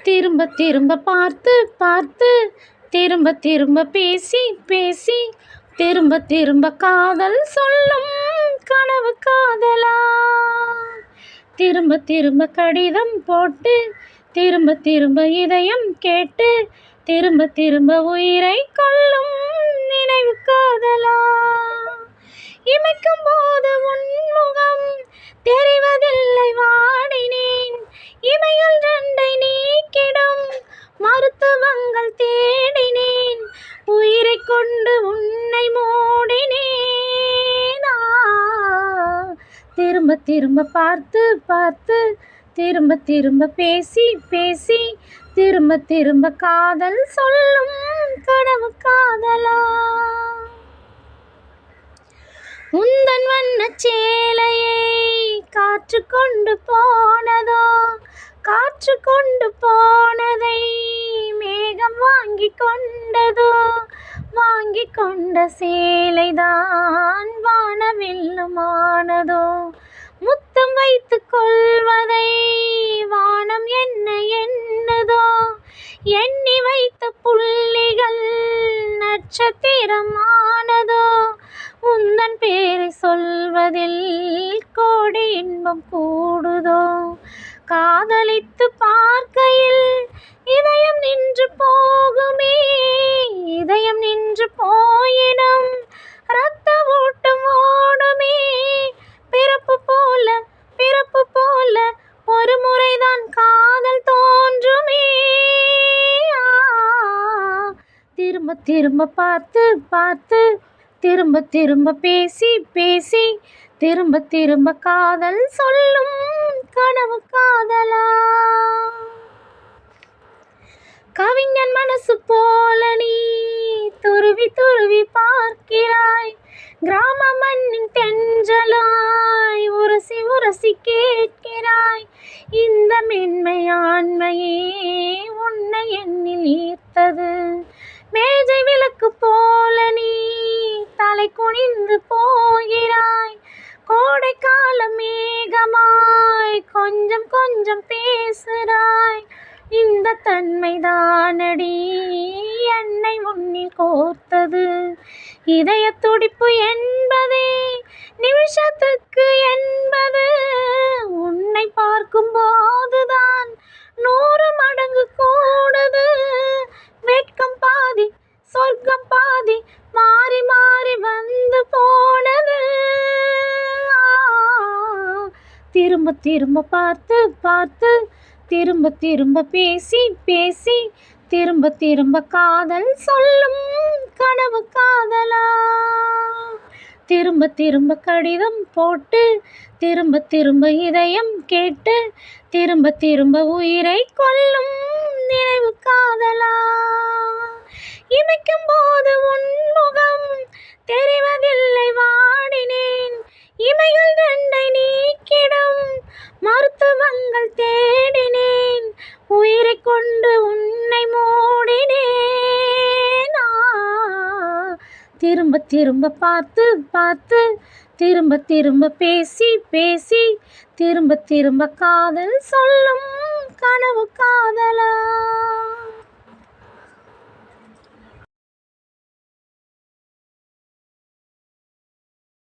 திரும்ப திரும்ப பார்த்து பார்த்து திரும்ப திரும்ப பேசி பேசி திரும்ப திரும்ப காதல் சொல்லும் கனவு காதலா. திரும்ப திரும்ப கடிதம் போட்டு திரும்ப திரும்ப இதயம் கேட்டு திரும்ப திரும்ப உயிரை கொள்ளும் நினைவு காதலா. இமைக்கும் போது உன்முகம் தெரிவதில்லை வாடினேன். இமைகள் ரெண்டை நீக்கிடும் மருத்துவங்கள் தேடினேன். உயிரை கொண்டு உன்னை மூடினேன். திரும்ப திரும்ப பார்த்து பார்த்து திரும்ப திரும்ப பேசி பேசி திரும்ப திரும்ப காதல் சொல்லும் கனவு காதலா. உந்தன் வண்ணச் சேலையை காற்று கொண்டு போனதோ, காற்று கொண்டு போனதை மேகம் வாங்கி கொண்டதோ, வாங்கி கொண்ட சேலைதான் வானவில்லுமானதோ. முத்தம் வைத்து கொள்வதை வானம் என்ன எண்ணுதோ, எண்ணி வைத்த புள்ளிகள் நட்சத்திரமானதோ. உந்தன் பேரை சொல்வதில் கோடி இன்பம் கூடுதோ. காதலித்து பார்க்கையில் இதயம் நின்று போகுமே, இதயம் நின்று போயினும் இரத்த ஓட்டம் ஓடுமே. பிறப்பு போல ஒரு முறைதான் காதல் தோன்றுமே. திரும்ப திரும்ப பார்த்து பார்த்து திரும்ப திரும்ப பேசி பேசி திரும்ப திரும்ப காதல் சொல்லும் கனவு காதலா. கவிஞன் மனசு போல நீ துருவி துருவி பார்க்கிறாய். கிராம மண்ணின் தென்றலாய் உரசி உரசி கேட்கிறாய். இந்த மென்மையாண்மையே உன்னை எண்ணில் ஈர்த்தது. மேஜை விளக்கு போல நீ தலை குனிந்து போகிறாய். கோடைக்கால மேகமாய் கொஞ்சம் கொஞ்சம் பேசுகிறாய். இந்த தன்மைதானடி என்னை உன்னில் கோர்த்தது. இதய துடிப்பு என்பதே நிமிஷத்துக்கு என்பது. உன்னை பார்க்கும் போதுதான் 100 மடங்கு கூடுது. வெட்கம் பாதி சொர்க்கம் பாதி மாறி மாறி வந்து போனது. திரும்ப திரும்ப பார்த்து பார்த்து திரும்ப திரும்ப பேசி பேசி திரும்ப திரும்ப காதல் சொல்லும் கனவு காதலா. திரும்ப திரும்ப கடிதம் போட்டு திரும்ப திரும்ப இதயம் கேட்டு திரும்ப திரும்ப உயிரை கொள்ளும் நினைவு காதலா. இமைக்கும் போது உன்முகம் தெரிவதில்லை வாடினேன். இமைகள் ரெண்டை நீக்கிடும் மருத்துவங்கள் தேடினேன். உயிரை கொண்டு உன்னை மூடினேன். திரும்ப திரும்ப பார்த்து பார்த்து திரும்ப திரும்ப பேசி பேசி திரும்ப திரும்ப காதல் சொல்லும் கனவு காதலா.